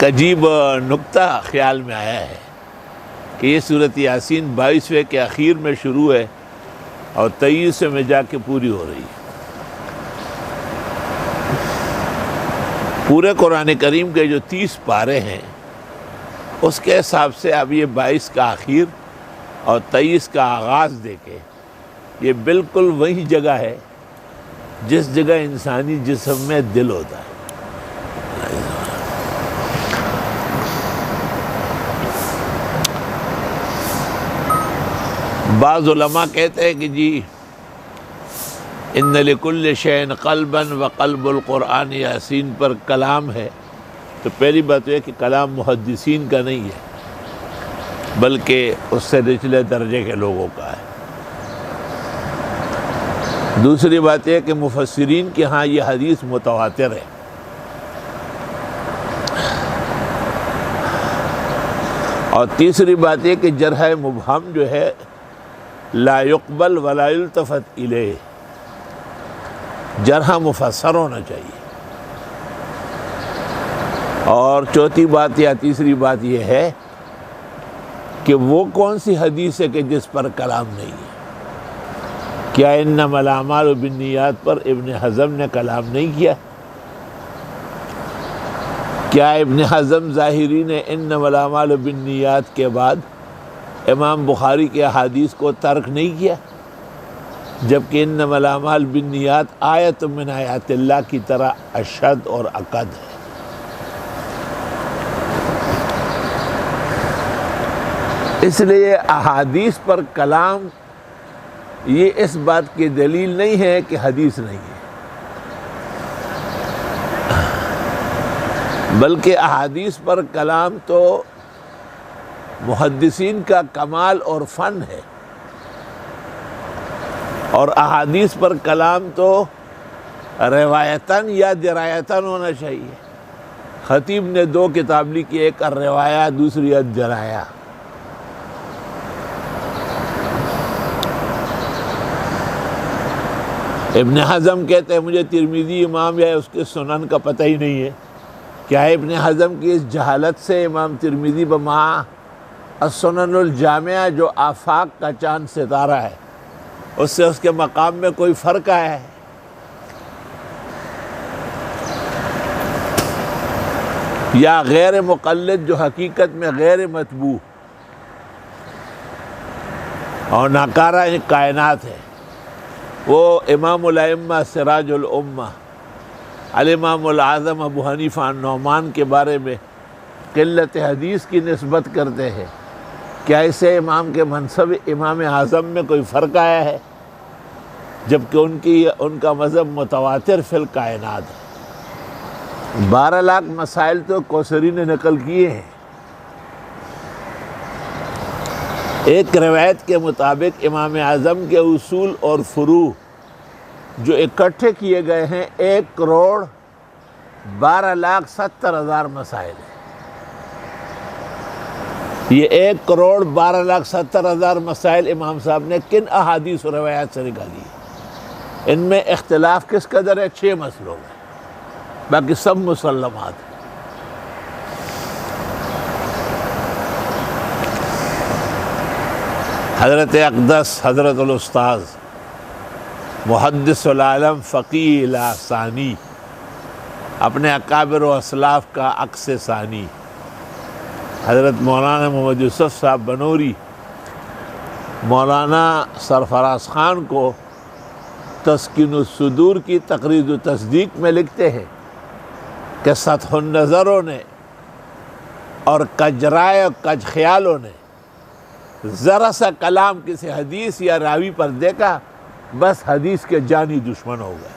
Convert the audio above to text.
ایک عجیب نکتہ خیال میں آیا ہے کہ یہ سورۃ یاسین 22ویں کے اخیر میں شروع ہے اور 23ویں میں جا کے پوری ہو رہی ہے۔ پورے قرآن کریم کے جو 30 پارے ہیں اس کے حساب سے اب یہ 22 کا آخر اور 23 کا آغاز دیکھے، یہ بالکل وہی جگہ ہے جس جگہ انسانی جسم میں دل ہوتا ہے۔ بعض علماء کہتے ہیں کہ جی ان لکل شیء قلبا وقلب القرآن یاسین پر کلام ہے، تو پہلی بات یہ کہ کلام محدثین کا نہیں ہے بلکہ اس سے نچلے درجے کے لوگوں کا ہے۔ دوسری بات یہ کہ مفسرین کے ہاں یہ حدیث متواتر ہے۔ اور تیسری بات یہ کہ جرح مبہم جو ہے لا يقبل ولا يلتفت الیہ، جرح مفسر ہونا چاہیے۔ اور چوتھی بات یا تیسری بات یہ ہے کہ وہ کون سی حدیث ہے کہ جس پر کلام نہیں ہے؟ کیا انما الاعمال بالنیات پر ابن حزم نے کلام نہیں کیا؟ کیا ابن حزم ظاہری نے انما الاعمال بالنیات کے بعد امام بخاری کے احادیث کو ترک نہیں کیا؟ جبکہ انما الاعمال بالنیات آیت من آیات اللہ کی طرح اشد اور اکد ہے۔ اس لیے احادیث پر کلام یہ اس بات کی دلیل نہیں ہے کہ حدیث نہیں ہے، بلکہ احادیث پر کلام تو محدثین کا کمال اور فن ہے، اور احادیث پر کلام تو روایتاً یا درایتاً ہونا چاہیے۔ خطیب نے 2 کتاب لکھی، ایک الروایہ دوسری الدرایہ۔ ابن حزم کہتے ہیں مجھے ترمذی امام یا اس کے سنن کا پتہ ہی نہیں ہے۔ کیا ہے ابن حزم کی اس جہالت سے امام ترمذی بما السنن الجامعہ جو آفاق کا چاند ستارہ ہے اس سے اس کے مقام میں کوئی فرق آیا ہے؟ یا غیر مقلد جو حقیقت میں غیر متبوع اور ناکارہ کائنات ہے، وہ امام الائمہ سراج الامہ الامام العظم ابو حنیفہ النعمان کے بارے میں قلت حدیث کی نسبت کرتے ہیں۔ کیا اسے امام کے منصب امام اعظم میں کوئی فرق آیا ہے؟ جبکہ ان کا مذہب متواتر فی الکائنات ہے۔ 12 لاکھ مسائل تو کوثری نے نقل کیے ہیں۔ ایک روایت کے مطابق امام اعظم کے اصول اور فروع جو اکٹھے کیے گئے ہیں 1,12,70,000 مسائل ہیں۔ یہ 1,12,70,000 مسائل امام صاحب نے کن احادیث و روایات سے نکالی ہے؟ ان میں اختلاف کس قدر ہے؟ 6 مسئلوں میں، باقی سب مسلمات ہیں۔ حضرت اقدس حضرت الاستاذ محدث العالم فقیہ ثانی، اپنے اکابر و اسلاف کا عکس ثانی، حضرت مولانا محمد یوسف صاحب بنوری مولانا سرفراز خان کو تسکین الصدور کی تقریر و تصدیق میں لکھتے ہیں کہ سطح النظروں نے اور کجرائے و کج خیالوں نے ذرا سا کلام کسی حدیث یا راوی پر دیکھا، بس حدیث کے جانی دشمن ہو گئے۔